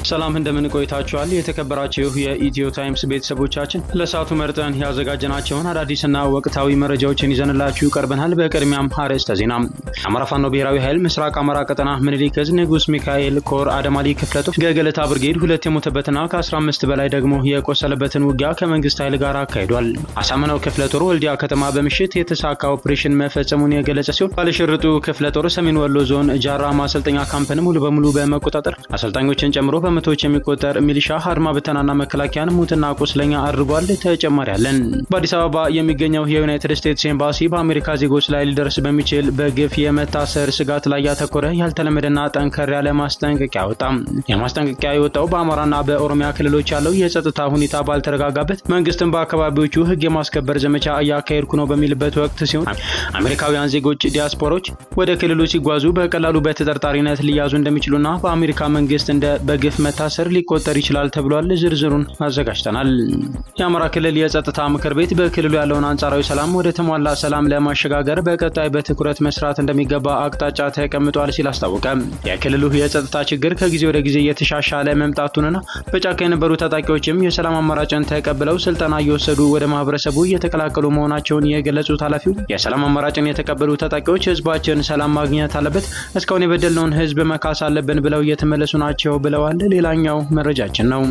ሰላም እንደምን ቆይታችኋል? የተከበራችሁ የኢትዮ ታይምስ ቤተሰቦቻችን ለሰዓቱ መርጠን ያዘጋጀናቸውን አዳዲስና ወቅታዊ መረጃዎችን ይዘንላችሁ ቀርበናል። በቅድሚያም አርዕስተ ዜና። አማራ ፋኖ ብሔራዊ ኃይል ምስራቅ አማራ ቀጠና ምኒልክ ዕዝ ንጉስ ሚካኤል ኮር አደማሊ ክፍለ ጦር ገገለታ ብርጌድ 2 የሞተበትና ከ15 በላይ ደግሞ የቆሰለበትን ውጊያ ከመንግስት ኃይል ጋር አካሂዷል። አሳምነው ክፍለ ጦር ወልዲያ ከተማ በምሽት የተሳካ ኦፕሬሽን መፈጸሙን የገለጸ ሲሆን ባለሽርጡ ክፍለ ጦር ሰሜን ወሎ ዞን ጃራ ማሰልጠኛ ካምፕን ሙሉ በሙሉ በመቆጣጠር አሰልጣኞችን ጨምሮ በመቶዎች የሚቆጠር ሚሊሻ አድማ ብተናና መከላከያን ሙትና ቁስለኛ አድርጓል። ተጨማሪ አለን። በአዲስ አበባ የሚገኘው የዩናይትድ ስቴትስ ኤምባሲ በአሜሪካ ዜጎች ላይ ሊደርስ በሚችል በግፍ የመታሰር ስጋት ላይ ያተኮረ ያልተለመደና ጠንከር ያለ ማስጠንቀቂያ ወጣ። የማስጠንቀቂያ የወጣው በአማራና በኦሮሚያ ክልሎች ያለው የጸጥታ ሁኔታ ባልተረጋጋበት መንግስትን በአካባቢዎቹ ህግ የማስከበር ዘመቻ እያካሄድኩ ነው በሚልበት ወቅት ሲሆን አሜሪካውያን ዜጎች ዲያስፖሮች ወደ ክልሉ ሲጓዙ በቀላሉ በተጠርጣሪነት ሊያዙ እንደሚችሉና በአሜሪካ መንግስት እንደ በግፍ መታሰር ሊቆጠር ይችላል ተብሏል። ዝርዝሩን አዘጋጅተናል። የአማራ ክልል የጸጥታ ምክር ቤት በክልሉ ያለውን አንጻራዊ ሰላም ወደ ተሟላ ሰላም ለማሸጋገር በቀጣይ በትኩረት መስራት እንደሚገባ አቅጣጫ ተቀምጧል ሲል አስታወቀ። የክልሉ የጸጥታ ችግር ከጊዜ ወደ ጊዜ እየተሻሻለ መምጣቱንና በጫካ የነበሩ ታጣቂዎችም የሰላም አማራጭን ተቀብለው ስልጠና እየወሰዱ ወደ ማህበረሰቡ እየተቀላቀሉ መሆናቸውን የገለጹት ኃላፊው የሰላም አማራጭን የተቀበሉ ታጣቂዎች ህዝባችን ሰላም ማግኘት አለበት፣ እስካሁን የበደልነውን ህዝብ መካስ አለብን ብለው እየተመለሱ ናቸው ብለዋል። ሌላኛው መረጃችን ነው።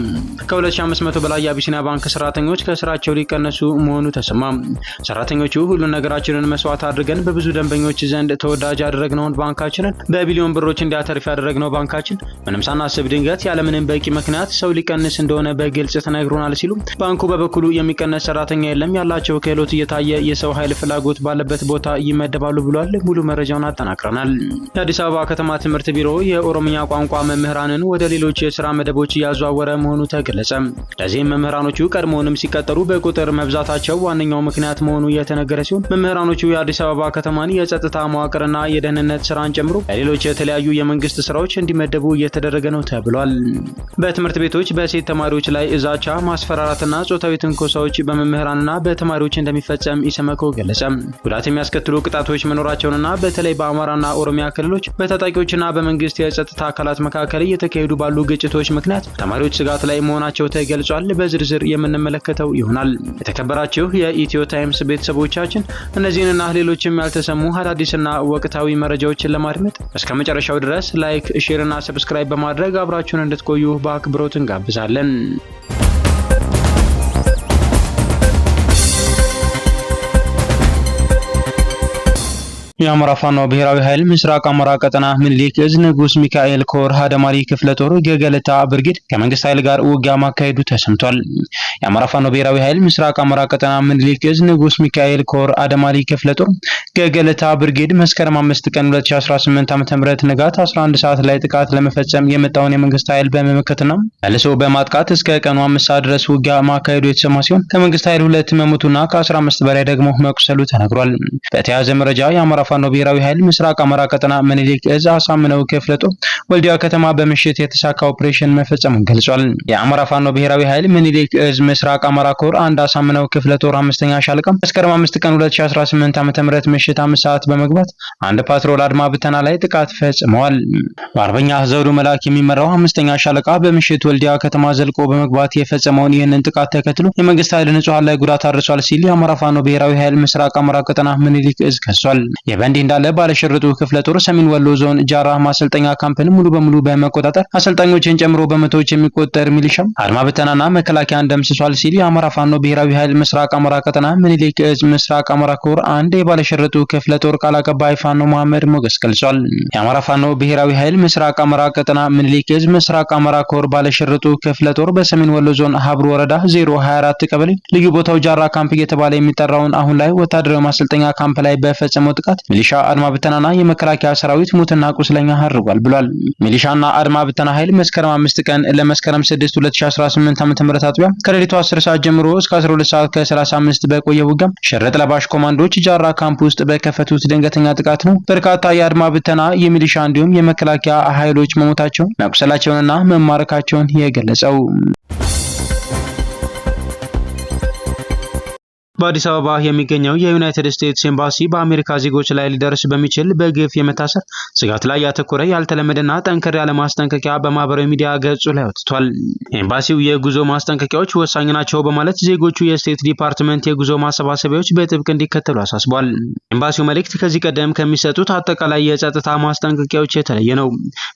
ከ2500 በላይ የአቢሲኒያ ባንክ ሰራተኞች ከስራቸው ሊቀነሱ መሆኑ ተሰማ። ሰራተኞቹ ሁሉን ነገራችንን መስዋዕት አድርገን በብዙ ደንበኞች ዘንድ ተወዳጅ ያደረግነውን ባንካችንን በቢሊዮን ብሮች እንዲያተርፍ ያደረግነው ባንካችን ምንም ሳናስብ ድንገት ያለምንም በቂ ምክንያት ሰው ሊቀንስ እንደሆነ በግልጽ ተነግሮናል ሲሉ ባንኩ በበኩሉ የሚቀነስ ሰራተኛ የለም፣ ያላቸው ክህሎት እየታየ የሰው ኃይል ፍላጎት ባለበት ቦታ ይመደባሉ ብሏል። ሙሉ መረጃውን አጠናቅረናል። የአዲስ አበባ ከተማ ትምህርት ቢሮ የኦሮምኛ ቋንቋ መምህራንን ወደ ሌሎች የስራ መደቦች ያዘዋወረ መሆኑ ተገለጸ። ለዚህም መምህራኖቹ ቀድሞውንም ሲቀጠሩ በቁጥር መብዛታቸው ዋነኛው ምክንያት መሆኑ የተነገረ ሲሆን መምህራኖቹ የአዲስ አበባ ከተማን የጸጥታ መዋቅርና የደህንነት ስራን ጨምሮ ለሌሎች የተለያዩ የመንግስት ስራዎች እንዲመደቡ እየተደረገ ነው ተብሏል። በትምህርት ቤቶች በሴት ተማሪዎች ላይ እዛቻ፣ ማስፈራራትና ጾታዊ ትንኮሳዎች በመምህራንና በተማሪዎች እንደሚፈጸም ኢሰመኮ ገለጸ። ጉዳት የሚያስከትሉ ቅጣቶች መኖራቸውንና በተለይ በአማራና ኦሮሚያ ክልሎች በታጣቂዎችና በመንግስት የጸጥታ አካላት መካከል እየተካሄዱ ባሉ ግጭቶች ምክንያት ተማሪዎች ስጋት ላይ መሆናቸው ተገልጿል። በዝርዝር የምንመለከተው ይሆናል። የተከበራችሁ የኢትዮ ታይምስ ቤተሰቦቻችን እነዚህንና ሌሎችም ያልተሰሙ አዳዲስና ወቅታዊ መረጃዎችን ለማድመጥ እስከ መጨረሻው ድረስ ላይክ፣ ሼር እና ሰብስክራይብ በማድረግ አብራችሁን እንድትቆዩ በአክብሮት እንጋብዛለን። የአማራ ፋኖ ብሔራዊ ኃይል ምስራቅ አማራ ቀጠና ምኒልክ ዕዝ ንጉስ ሚካኤል ኮር አደማሊ ክፍለ ጦር ገገለታ ብርጌድ ከመንግስት ኃይል ጋር ውጊያ ማካሄዱ ተሰምቷል። የአማራ ፋኖ ብሔራዊ ኃይል ምስራቅ አማራ ቀጠና ምኒልክ ዕዝ ንጉስ ሚካኤል ኮር አደማሊ ክፍለ ጦር ገገለታ ብርጌድ መስከረም 5 ቀን 2018 ዓ.ም ንጋት 11 ሰዓት ላይ ጥቃት ለመፈጸም የመጣውን የመንግስት ኃይል በመመከትና መልሶ በማጥቃት እስከ ቀኑ 5 ሰዓት ድረስ ውጊያ ማካሄዱ የተሰማ ሲሆን ከመንግስት ኃይል 2 መሞቱና ከ15 በላይ ደግሞ መቁሰሉ ተነግሯል። በተያያዘ መረጃ የአማራ ፋኖ ብሔራዊ ኃይል ምስራቅ አማራ ቀጠና ምኒልክ ዕዝ አሳምነው ክፍለ ጦር ወልዲያ ከተማ በምሽት የተሳካ ኦፕሬሽን መፈጸሙን ገልጿል። የአማራ ፋኖ ብሔራዊ ኃይል ምኒልክ ዕዝ ምስራቅ አማራ ኮር አንድ አሳምነው ክፍለ ጦር 5ኛ ሻለቃ መስከረም 5 ቀን 2018 ዓ.ም ምሽት 5 ሰዓት በመግባት አንድ ፓትሮል አድማ ብተና ላይ ጥቃት ፈጽመዋል። በአርበኛ ዘውዱ መላክ የሚመራው 5ኛ ሻለቃ በምሽት ወልዲያ ከተማ ዘልቆ በመግባት የፈጸመውን ይህንን ጥቃት ተከትሎ የመንግስት ኃይል ንጹሃን ላይ ጉዳት አድርሷል ሲል የአማራ ፋኖ ብሔራዊ ኃይል ምስራቅ አማራ ቀጠና ምኒልክ ዕዝ ከሷል። በእንዲህ እንዳለ ባለሽርጡ ክፍለ ጦር ሰሜን ወሎ ዞን ጃራ ማሰልጠኛ ካምፕን ሙሉ በሙሉ በመቆጣጠር አሰልጣኞችን ጨምሮ በመቶዎች የሚቆጠር ሚሊሻ አድማ ብተናና መከላከያን ደምስሷል ሲል የአማራ ፋኖ ብሔራዊ ኃይል ምስራቅ አማራ ቀጠና ምኒልክ ዕዝ ምስራቅ አማራ ኮር አንድ የባለሽርጡ ክፍለ ጦር ቃል አቀባይ ፋኖ መሐመድ ሞገስ ገልጿል። የአማራ ፋኖ ብሔራዊ ኃይል ምስራቅ አማራ ቀጠና ምኒልክ ዕዝ ምስራቅ አማራ ኮር ባለሽርጡ ክፍለ ጦር በሰሜን ወሎ ዞን ሀብሩ ወረዳ 024 ቀበሌ ልዩ ቦታው ጃራ ካምፕ እየተባለ የሚጠራውን አሁን ላይ ወታደራዊ ማሰልጠኛ ካምፕ ላይ በፈጸመው ጥቃት ሚሊሻ አድማ ብተናና የመከላከያ ሰራዊት ሙትና ቁስለኛ አድርጓል ብሏል። ሚሊሻና አድማ ብተና ኃይል መስከረም 5 ቀን ለመስከረም 6 2018 ዓ.ም አጥቢያ ከሌሊቱ 10 ሰዓት ጀምሮ እስከ 12 ሰዓት ከ35 በቆየ ውጊያ ሸረጥ ለባሽ ኮማንዶች ጃራ ካምፕ ውስጥ በከፈቱት ድንገተኛ ጥቃት ነው በርካታ የአድማ ብተና የሚሊሻ እንዲሁም የመከላከያ ኃይሎች መሞታቸውን መቁሰላቸውንና መማረካቸውን የገለጸው በአዲስ አበባ የሚገኘው የዩናይትድ ስቴትስ ኤምባሲ በአሜሪካ ዜጎች ላይ ሊደርስ በሚችል በግፍ የመታሰር ስጋት ላይ ያተኮረ ያልተለመደና ጠንከር ያለ ማስጠንቀቂያ በማህበራዊ ሚዲያ ገጹ ላይ አውጥቷል። ኤምባሲው የጉዞ ማስጠንቀቂያዎች ወሳኝ ናቸው በማለት ዜጎቹ የስቴት ዲፓርትመንት የጉዞ ማሰባሰቢያዎች በጥብቅ እንዲከተሉ አሳስቧል። ኤምባሲው መልእክት ከዚህ ቀደም ከሚሰጡት አጠቃላይ የጸጥታ ማስጠንቀቂያዎች የተለየ ነው።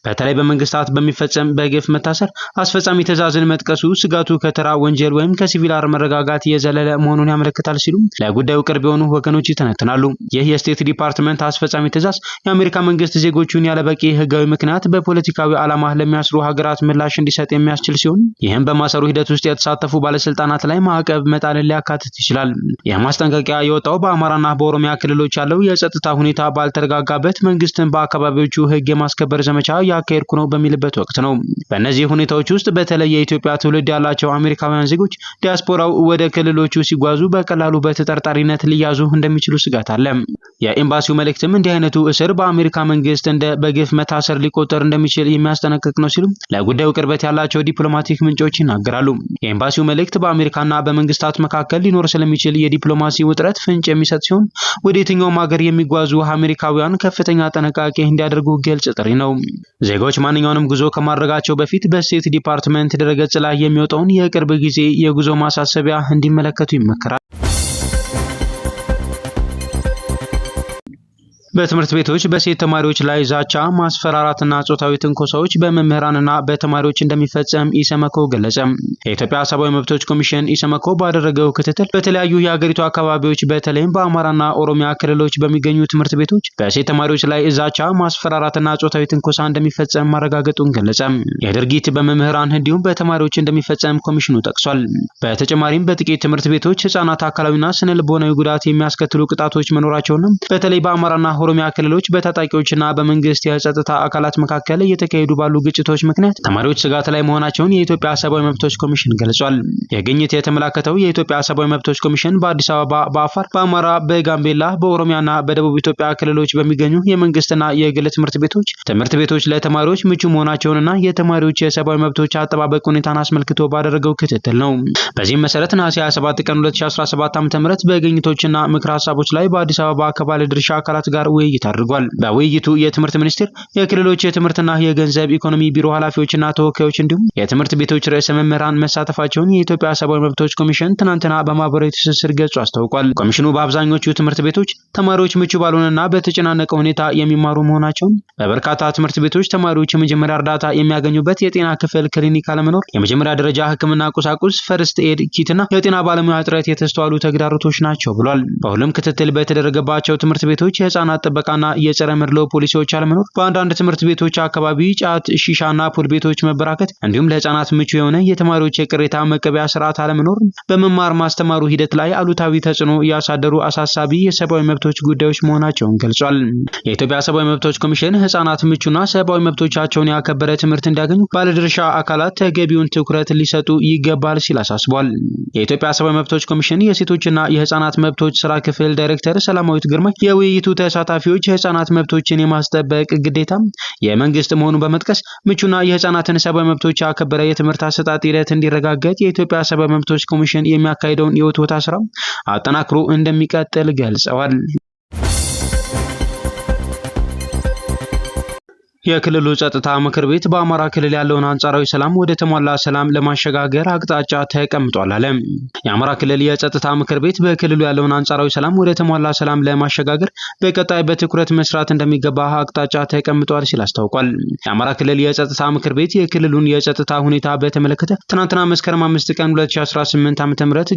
በተለይ በመንግስታት በሚፈጸም በግፍ መታሰር አስፈጻሚ ትዕዛዝን መጥቀሱ ስጋቱ ከተራ ወንጀል ወይም ከሲቪል መረጋጋት የዘለለ መሆኑን ያመለክታል ሲሉ ለጉዳዩ ቅርብ የሆኑ ወገኖች ይተነትናሉ። ይህ የስቴት ዲፓርትመንት አስፈጻሚ ትዕዛዝ የአሜሪካ መንግስት ዜጎቹን ያለበቂ ህጋዊ ምክንያት በፖለቲካዊ ዓላማ ለሚያስሩ ሀገራት ምላሽ እንዲሰጥ የሚያስችል ሲሆን ይህም በማሰሩ ሂደት ውስጥ የተሳተፉ ባለስልጣናት ላይ ማዕቀብ መጣልን ሊያካትት ይችላል። ይህ ማስጠንቀቂያ የወጣው በአማራና በኦሮሚያ ክልሎች ያለው የጸጥታ ሁኔታ ባልተረጋጋበት መንግስትን በአካባቢዎቹ ህግ የማስከበር ዘመቻ ያካሄድኩ ነው በሚልበት ወቅት ነው። በእነዚህ ሁኔታዎች ውስጥ በተለይ የኢትዮጵያ ትውልድ ያላቸው አሜሪካውያን ዜጎች ዲያስፖራው ወደ ክልሎቹ ሲጓዙ በቀላሉ በተጠርጣሪነት ሊያዙ እንደሚችሉ ስጋት አለ። የኤምባሲው መልእክትም እንዲህ አይነቱ እስር በአሜሪካ መንግስት እንደ በግፍ መታሰር ሊቆጠር እንደሚችል የሚያስጠነቅቅ ነው ሲሉ ለጉዳዩ ቅርበት ያላቸው ዲፕሎማቲክ ምንጮች ይናገራሉ። የኤምባሲው መልእክት በአሜሪካና በመንግስታት መካከል ሊኖር ስለሚችል የዲፕሎማሲ ውጥረት ፍንጭ የሚሰጥ ሲሆን ወደ የትኛውም ሀገር የሚጓዙ አሜሪካውያን ከፍተኛ ጥንቃቄ እንዲያደርጉ ግልጽ ጥሪ ነው። ዜጎች ማንኛውንም ጉዞ ከማድረጋቸው በፊት በስቴት ዲፓርትመንት ድረገጽ ላይ የሚወጣውን የቅርብ ጊዜ የጉዞ ማሳሰቢያ እንዲመለከቱ ይመከራል። በትምህርት ቤቶች በሴት ተማሪዎች ላይ ዛቻ፣ ማስፈራራትና ጾታዊ ትንኮሳዎች በመምህራንና በተማሪዎች እንደሚፈጸም ኢሰመኮ ገለጸ። የኢትዮጵያ ሰብአዊ መብቶች ኮሚሽን ኢሰመኮ ባደረገው ክትትል በተለያዩ የሀገሪቱ አካባቢዎች በተለይም በአማራና ኦሮሚያ ክልሎች በሚገኙ ትምህርት ቤቶች በሴት ተማሪዎች ላይ ዛቻ፣ ማስፈራራትና ጾታዊ ትንኮሳ እንደሚፈጸም ማረጋገጡን ገለጸ። የድርጊት በመምህራን እንዲሁም በተማሪዎች እንደሚፈጸም ኮሚሽኑ ጠቅሷል። በተጨማሪም በጥቂት ትምህርት ቤቶች ህጻናት አካላዊና ስነ ልቦናዊ ጉዳት የሚያስከትሉ ቅጣቶች መኖራቸውና በተለይ በአማራና ኦሮሚያ ክልሎች በታጣቂዎችና በመንግስት የጸጥታ አካላት መካከል እየተካሄዱ ባሉ ግጭቶች ምክንያት ተማሪዎች ስጋት ላይ መሆናቸውን የኢትዮጵያ ሰብአዊ መብቶች ኮሚሽን ገልጿል። የግኝት የተመላከተው የኢትዮጵያ ሰብአዊ መብቶች ኮሚሽን በአዲስ አበባ፣ በአፋር፣ በአማራ፣ በጋምቤላ፣ በኦሮሚያና በደቡብ ኢትዮጵያ ክልሎች በሚገኙ የመንግስትና የግል ትምህርት ቤቶች ለተማሪዎች ምቹ መሆናቸውንና የተማሪዎች የሰብአዊ መብቶች አጠባበቅ ሁኔታን አስመልክቶ ባደረገው ክትትል ነው። በዚህም መሰረት ነሐሴ 27 ቀን 2017 ዓ.ም በግኝቶችና ምክር ሀሳቦች ላይ በአዲስ አበባ ከባለ ድርሻ አካላት ጋር ውይይት አድርጓል። በውይይቱ የትምህርት ሚኒስቴር፣ የክልሎች የትምህርትና የገንዘብ ኢኮኖሚ ቢሮ ኃላፊዎችና ተወካዮች እንዲሁም የትምህርት ቤቶች ርዕሰ መምህራን መሳተፋቸውን የኢትዮጵያ ሰብአዊ መብቶች ኮሚሽን ትናንትና በማህበራዊ ትስስር ገጹ አስታውቋል። ኮሚሽኑ በአብዛኞቹ ትምህርት ቤቶች ተማሪዎች ምቹ ባልሆነና በተጨናነቀ ሁኔታ የሚማሩ መሆናቸውን፣ በበርካታ ትምህርት ቤቶች ተማሪዎች የመጀመሪያ እርዳታ የሚያገኙበት የጤና ክፍል ክሊኒክ አለመኖር፣ የመጀመሪያ ደረጃ ሕክምና ቁሳቁስ ፈርስት ኤድ ኪትና የጤና ባለሙያ እጥረት የተስተዋሉ ተግዳሮቶች ናቸው ብሏል። በሁሉም ክትትል በተደረገባቸው ትምህርት ቤቶች የህፃናት ጥበቃና የጸረ መድሎ ፖሊሲዎች አለመኖር፣ በአንዳንድ ትምህርት ቤቶች አካባቢ ጫት፣ ሺሻና ፑል ቤቶች መበራከት እንዲሁም ለህፃናት ምቹ የሆነ የተማሪዎች የቅሬታ መቀበያ ስርዓት አለመኖር በመማር ማስተማሩ ሂደት ላይ አሉታዊ ተጽዕኖ ያሳደሩ አሳሳቢ የሰብአዊ መብቶች ጉዳዮች መሆናቸውን ገልጿል። የኢትዮጵያ ሰብአዊ መብቶች ኮሚሽን ህፃናት ምቹና ሰብአዊ መብቶቻቸውን ያከበረ ትምህርት እንዲያገኙ ባለድርሻ አካላት ተገቢውን ትኩረት ሊሰጡ ይገባል ሲል አሳስቧል። የኢትዮጵያ ሰብአዊ መብቶች ኮሚሽን የሴቶችና የህፃናት መብቶች ስራ ክፍል ዳይሬክተር ሰላማዊት ግርማ የውይይቱ ተሳታፊዎች የህፃናት መብቶችን የማስጠበቅ ግዴታ የመንግስት መሆኑን በመጥቀስ ምቹና የህፃናትን ሰብአዊ መብቶች ያከበረ የትምህርት አሰጣጥ ሂደት እንዲረጋገጥ የኢትዮጵያ ሰብአዊ መብቶች ኮሚሽን የሚያካሂደውን የውትወታ ስራ አጠናክሮ እንደሚቀጥል ገልጸዋል። የክልሉ ጸጥታ ምክር ቤት በአማራ ክልል ያለውን አንጻራዊ ሰላም ወደ ተሟላ ሰላም ለማሸጋገር አቅጣጫ ተቀምጧል አለ። የአማራ ክልል የጸጥታ ምክር ቤት በክልሉ ያለውን አንጻራዊ ሰላም ወደ ተሟላ ሰላም ለማሸጋገር በቀጣይ በትኩረት መስራት እንደሚገባ አቅጣጫ ተቀምጧል ሲል አስታውቋል። የአማራ ክልል የጸጥታ ምክር ቤት የክልሉን የጸጥታ ሁኔታ በተመለከተ ትናንትና መስከረም 5 ቀን 2018 ዓ.ም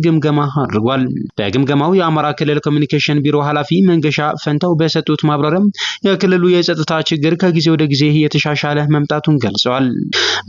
ግምገማ አድርጓል። በግምገማው የአማራ ክልል ኮሚኒኬሽን ቢሮ ኃላፊ መንገሻ ፈንታው በሰጡት ማብራሪያ የክልሉ የጸጥታ ችግር ከጊዜ ወደ ጊዜ የተሻሻለ መምጣቱን ገልጸዋል።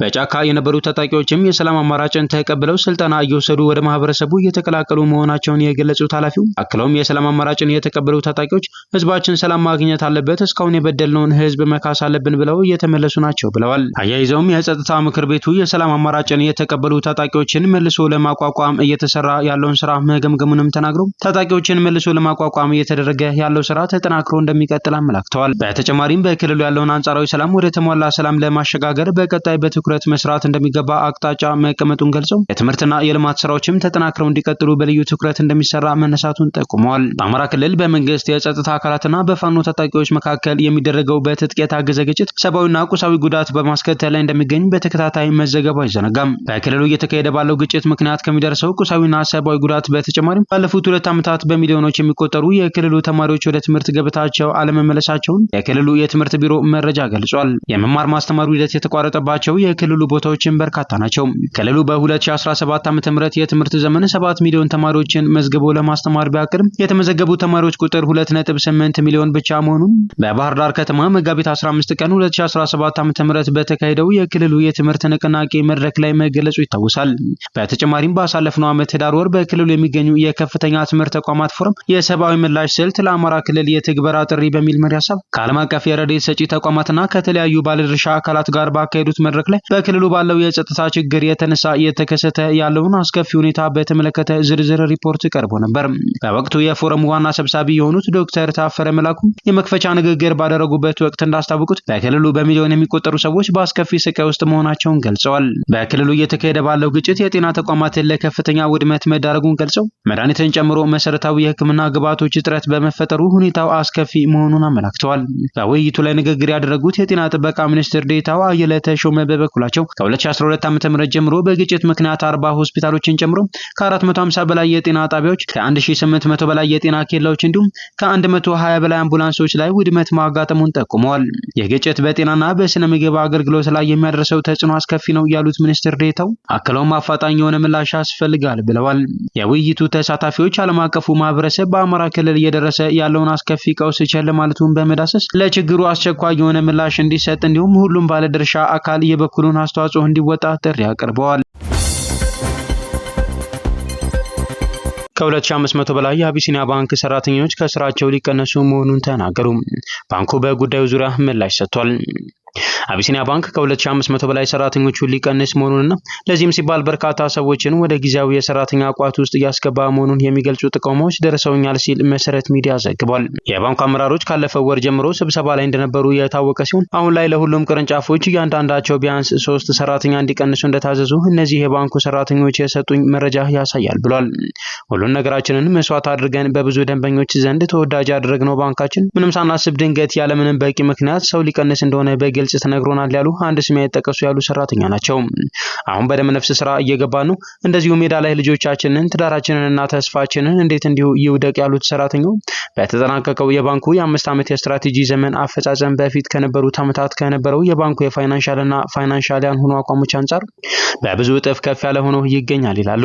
በጫካ የነበሩ ታጣቂዎችም የሰላም አማራጭን ተቀብለው ስልጠና እየወሰዱ ወደ ማህበረሰቡ እየተቀላቀሉ መሆናቸውን የገለጹት ኃላፊው አክለውም የሰላም አማራጭን የተቀበሉ ታጣቂዎች ህዝባችን ሰላም ማግኘት አለበት፣ እስካሁን የበደልነውን ህዝብ መካስ አለብን ብለው እየተመለሱ ናቸው ብለዋል። አያይዘውም የጸጥታ ምክር ቤቱ የሰላም አማራጭን የተቀበሉ ታጣቂዎችን መልሶ ለማቋቋም እየተሰራ ያለውን ስራ መገምገሙንም ተናግረው ታጣቂዎችን መልሶ ለማቋቋም እየተደረገ ያለው ስራ ተጠናክሮ እንደሚቀጥል አመላክተዋል። በተጨማሪም በክልሉ ያለውን አንጻራዊ ሰላም ወደ ተሟላ ሰላም ለማሸጋገር በቀጣይ በትኩረት መስራት እንደሚገባ አቅጣጫ መቀመጡን ገልጸው የትምህርትና የልማት ስራዎችም ተጠናክረው እንዲቀጥሉ በልዩ ትኩረት እንደሚሰራ መነሳቱን ጠቁመዋል። በአማራ ክልል በመንግስት የጸጥታ አካላትና በፋኖ ታጣቂዎች መካከል የሚደረገው በትጥቅ የታገዘ ግጭት ሰብአዊና ቁሳዊ ጉዳት በማስከተል ላይ እንደሚገኝ በተከታታይ መዘገቡ አይዘነጋም። በክልሉ እየተካሄደ ባለው ግጭት ምክንያት ከሚደርሰው ቁሳዊና ሰብአዊ ጉዳት በተጨማሪም ባለፉት 2 ዓመታት በሚሊዮኖች የሚቆጠሩ የክልሉ ተማሪዎች ወደ ትምህርት ገበታቸው አለመመለሳቸውን የክልሉ የትምህርት ቢሮ መረጃ ገልጿል። የመማር ማስተማሩ ሂደት የተቋረጠባቸው የክልሉ ቦታዎችን በርካታ ናቸው። ክልሉ በ2017 ዓ.ም የትምህርት ዘመን 7 ሚሊዮን ተማሪዎችን መዝግቦ ለማስተማር ቢያቅድም የተመዘገቡ ተማሪዎች ቁጥር 2.8 ሚሊዮን ብቻ መሆኑን በባህር ዳር ከተማ መጋቢት 15 ቀን 2017 ዓ.ም በተካሄደው የክልሉ የትምህርት ንቅናቄ መድረክ ላይ መገለጹ ይታወሳል። በተጨማሪም ባሳለፍነው ዓመት ህዳር ወር በክልሉ የሚገኙ የከፍተኛ ትምህርት ተቋማት ፎረም የሰብአዊ ምላሽ ስልት ለአማራ ክልል የትግበራ ጥሪ በሚል መሪ ሐሳብ ከዓለም አቀፍ የረድኤት ሰጪ ተቋማትና ከተለያዩ ባለድርሻ አካላት ጋር ባካሄዱት መድረክ ላይ በክልሉ ባለው የጸጥታ ችግር የተነሳ የተከሰተ ያለውን አስከፊ ሁኔታ በተመለከተ ዝርዝር ሪፖርት ቀርቦ ነበር። በወቅቱ የፎረሙ ዋና ሰብሳቢ የሆኑት ዶክተር ታፈረ መላኩ የመክፈቻ ንግግር ባደረጉበት ወቅት እንዳስታወቁት በክልሉ በሚሊዮን የሚቆጠሩ ሰዎች በአስከፊ ስቃይ ውስጥ መሆናቸውን ገልጸዋል። በክልሉ እየተካሄደ ባለው ግጭት የጤና ተቋማትን ለከፍተኛ ውድመት መዳረጉን ገልጸው መድኃኒትን ጨምሮ መሰረታዊ የሕክምና ግብዓቶች እጥረት በመፈጠሩ ሁኔታው አስከፊ መሆኑን አመላክተዋል። በውይይቱ ላይ ንግግር ያደረጉት የጤና ጥበቃ ሚኒስትር ዴኤታው አየለ ተሾመ በበኩላቸው ከ2012 ዓ.ም ጀምሮ በግጭት ምክንያት 40 ሆስፒታሎችን ጨምሮ ከ450 በላይ የጤና ጣቢያዎች፣ ከ1800 በላይ የጤና ኬላዎች እንዲሁም ከ120 በላይ አምቡላንሶች ላይ ውድመት ማጋጠሙን ጠቁመዋል። የግጭት በጤናና በስነ ምግብ አገልግሎት ላይ የሚያደርሰው ተጽዕኖ አስከፊ ነው ያሉት ሚኒስትር ዴኤታው አክለውም አፋጣኝ የሆነ ምላሽ ያስፈልጋል ብለዋል። የውይይቱ ተሳታፊዎች ዓለም አቀፉ ማህበረሰብ በአማራ ክልል እየደረሰ ያለውን አስከፊ ቀውስ ቸል ማለቱን በመዳሰስ ለችግሩ አስቸኳይ የሆነ ምላሽ እንዲሰጥ እንዲሁም ሁሉም ባለድርሻ አካል የበኩሉን አስተዋጽኦ እንዲወጣ ጥሪ አቅርበዋል። ከ2500 በላይ የአቢሲኒያ ባንክ ሰራተኞች ከስራቸው ሊቀነሱ መሆኑን ተናገሩ። ባንኩ በጉዳዩ ዙሪያ ምላሽ ሰጥቷል። አቢሲኒያ ባንክ ከ2500 በላይ ሰራተኞቹን ሊቀንስ መሆኑንና ለዚህም ሲባል በርካታ ሰዎችን ወደ ጊዜያዊ የሰራተኛ ቋት ውስጥ እያስገባ መሆኑን የሚገልጹ ጥቆማዎች ደርሰውኛል ሲል መሰረት ሚዲያ ዘግቧል። የባንኩ አመራሮች ካለፈው ወር ጀምሮ ስብሰባ ላይ እንደነበሩ የታወቀ ሲሆን አሁን ላይ ለሁሉም ቅርንጫፎች እያንዳንዳቸው ቢያንስ 3 ሰራተኛ እንዲቀንሱ እንደታዘዙ እነዚህ የባንኩ ሰራተኞች የሰጡኝ መረጃ ያሳያል ብሏል። ሁሉን ነገራችንን መስዋዕት አድርገን በብዙ ደንበኞች ዘንድ ተወዳጅ ያደረግነው ባንካችን ምንም ሳናስብ ድንገት ያለምንም በቂ ምክንያት ሰው ሊቀንስ እንደሆነ በግልጽ ተነግሮናል ያሉ አንድ ስም ያይጠቀሱ ያሉ ሰራተኛ ናቸው። አሁን በደም ነፍስ ስራ እየገባን ነው። እንደዚሁ ሜዳ ላይ ልጆቻችንን፣ ትዳራችንንና ተስፋችንን እንዴት እንዲሁ ይውደቅ ያሉት ሰራተኛው በተጠናቀቀው የባንኩ የ5 ዓመት የስትራቴጂ ዘመን አፈጻጸም በፊት ከነበሩት ዓመታት ከነበረው የባንኩ የፋይናንሻልና ፋይናንሻሊያን ሆኖ አቋሞች አንጻር በብዙ እጥፍ ከፍ ያለ ሆኖ ይገኛል ይላሉ።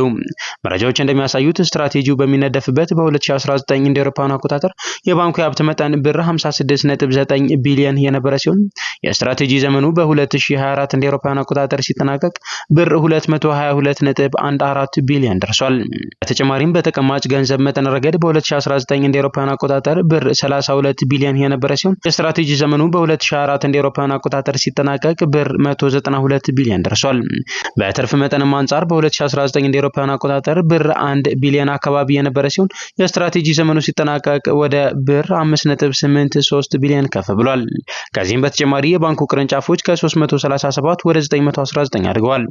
መረጃዎች እንደሚያሳዩት ስትራቴጂው በሚነደፍበት በ2019 እንደ አውሮፓውያን አቆጣጠር የባንኩ የሀብት መጠን ብር 56.9 ቢሊዮን የነበረ ሲሆን የስትራቴጂ ዘመኑ በ2024 እንደ አውሮፓውያን አቆጣጠር ሲጠናቀቅ ብር 222.14 ቢሊዮን ደርሷል። በተጨማሪም በተቀማጭ ገንዘብ መጠን ረገድ በ2019 እንደ አውሮፓውያን አቆጣጠር ብር 32 ቢሊዮን የነበረ ሲሆን የስትራቴጂ ዘመኑ በ2024 እንደ አውሮፓውያን አቆጣጠር ሲጠናቀቅ ብር 192 ቢሊዮን ደርሷል። በትርፍ መጠንም አንጻር በ2019 እንደ አውሮፓውያን አቆጣጠር ብር 1 ቢሊዮን አካባቢ የነበረ ሲሆን የስትራቴጂ ዘመኑ ሲጠናቀቅ ወደ ብር 5.83 ቢሊዮን ከፍ ብሏል። ከዚህም በተጨማሪ የባንኩ ቅርንጫፎች ከ337 ወደ 919 አድገዋል።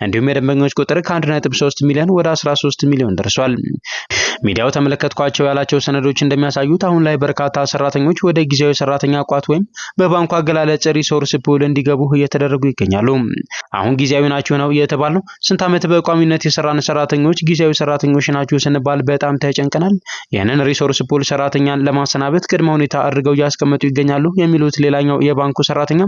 እንዲሁም የደንበኞች ቁጥር ከ1.3 ሚሊዮን ወደ 13 ሚሊዮን ደርሷል። ሚዲያው ተመለከትኳቸው ያላቸው ሰነዶች እንደሚያሳዩት አሁን ላይ በርካታ ሰራተኞች ወደ ጊዜያዊ ሰራተኛ ቋት ወይም በባንኩ አገላለጽ ሪሶርስ ፑል እንዲገቡ እየተደረጉ ይገኛሉ። አሁን ጊዜያዊ ናቸው ነው የተባለው። ስንት ዓመት በቋሚነት የሰራን ሰራተኞች ጊዜያዊ ሰራተኞች ናቸው ስንባል በጣም ተጨንቀናል። ይህንን ሪሶርስ ፑል ሰራተኛን ለማሰናበት ቅድመ ሁኔታ አድርገው እያስቀመጡ ይገኛሉ የሚሉት ሌላኛው የባንኩ ሰራተኛ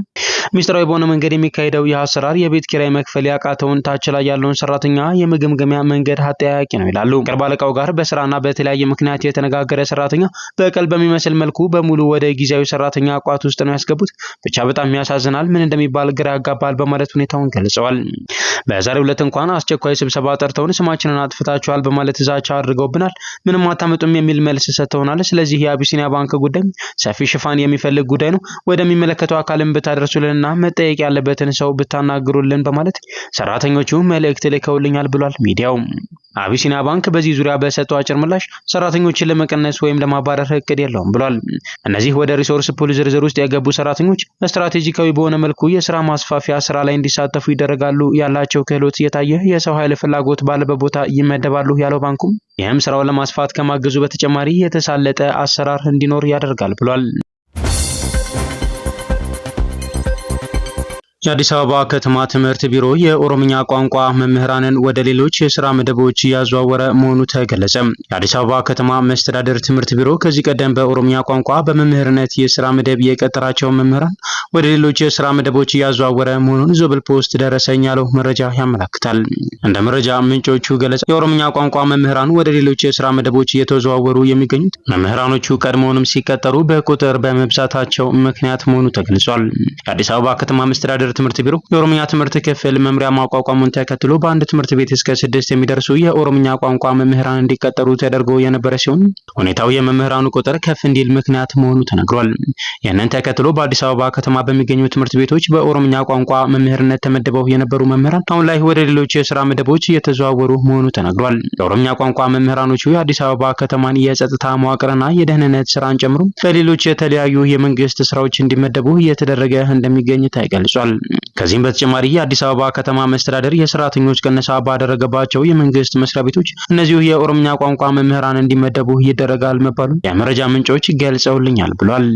ሚስጥራዊ በሆነ መንገድ የሚካሄደው የአሰራር የቤት ኪራይ መክፈል ያቃተውን ታች ላይ ያለውን ሰራተኛ የመገምገሚያ መንገድ አጠያያቂ ነው ይላሉ። ቅርብ አለቃው ጋር በስራና በተለያየ ምክንያት የተነጋገረ ሰራተኛ በቀል በሚመስል መልኩ በሙሉ ወደ ጊዜያዊ ሰራተኛ ቋት ውስጥ ነው ያስገቡት። ብቻ በጣም ያሳዝናል፣ ምን እንደሚባል ግራ ያጋባል በማለት ሁኔታውን ገልጸዋል። በዛሬው ዕለት እንኳን አስቸኳይ ስብሰባ ጠርተውን ስማችንን አጥፍታችኋል በማለት ዛቻ አድርገውብናል። ምንም አታመጡም የሚል መልስ ሰጥተውናል። ስለዚህ የአቢሲኒያ ባንክ ጉዳይ ሰፊ ሽፋን የሚፈልግ ጉዳይ ነው። ወደሚመለከተው አካልም ብታደርሱልንና መጠየቅ ያለበትን ሰው ብታናግሩልን በማለት ሰራተኞቹ መልእክት ልከውልኛል ብሏል ሚዲያው። አቢሲኒያ ባንክ በዚህ ዙሪያ በሰጠው አጭር ምላሽ ሰራተኞችን ለመቀነስ ወይም ለማባረር እቅድ የለውም ብሏል። እነዚህ ወደ ሪሶርስ ፑል ዝርዝር ውስጥ የገቡ ሰራተኞች ስትራቴጂካዊ በሆነ መልኩ የስራ ማስፋፊያ ስራ ላይ እንዲሳተፉ ይደረጋሉ። ያላቸው ክህሎት የታየ የሰው ኃይል ፍላጎት ባለበት ቦታ ይመደባሉ ያለው ባንኩም ይህም ስራውን ለማስፋት ከማገዙ በተጨማሪ የተሳለጠ አሰራር እንዲኖር ያደርጋል ብሏል። የአዲስ አበባ ከተማ ትምህርት ቢሮ የኦሮምኛ ቋንቋ መምህራንን ወደ ሌሎች የስራ መደቦች እያዘዋወረ መሆኑ ተገለጸ። የአዲስ አበባ ከተማ መስተዳደር ትምህርት ቢሮ ከዚህ ቀደም በኦሮምኛ ቋንቋ በመምህርነት የስራ መደብ የቀጠራቸው መምህራን ወደ ሌሎች የስራ መደቦች እያዘዋወረ መሆኑን ዞብል ፖስት ደረሰኝ ያለው መረጃ ያመለክታል። እንደ መረጃ ምንጮቹ ገለጻ የኦሮምኛ ቋንቋ መምህራን ወደ ሌሎች የስራ መደቦች እየተዘዋወሩ የሚገኙት መምህራኖቹ ቀድሞውንም ሲቀጠሩ በቁጥር በመብዛታቸው ምክንያት መሆኑ ተገልጿል። የአዲስ አበባ ከተማ መስተዳደር ትምህርት ቢሮ የኦሮምኛ ትምህርት ክፍል መምሪያ ማቋቋሙን ተከትሎ በአንድ ትምህርት ቤት እስከ 6 የሚደርሱ የኦሮምኛ ቋንቋ መምህራን እንዲቀጠሩ ተደርጎ የነበረ ሲሆን ሁኔታው የመምህራኑ ቁጥር ከፍ እንዲል ምክንያት መሆኑ ተነግሯል። ይህንን ተከትሎ በአዲስ አበባ ከተማ በሚገኙ ትምህርት ቤቶች በኦሮምኛ ቋንቋ መምህርነት ተመድበው የነበሩ መምህራን አሁን ላይ ወደ ሌሎች የስራ መደቦች እየተዘዋወሩ መሆኑ ተነግሯል። የኦሮምኛ ቋንቋ መምህራኖቹ የአዲስ አበባ ከተማን የጸጥታ መዋቅርና የደህንነት ስራን ጨምሮ በሌሎች የተለያዩ የመንግስት ስራዎች እንዲመደቡ እየተደረገ እንደሚገኝ ተገልጿል። ከዚህም በተጨማሪ የአዲስ አበባ ከተማ መስተዳደር የሰራተኞች ቅነሳ ባደረገባቸው የመንግስት መስሪያ ቤቶች እነዚሁ የኦሮምኛ ቋንቋ መምህራን እንዲመደቡ ይደረጋል መባሉን የመረጃ ምንጮች ገልጸውልኛል ብሏል።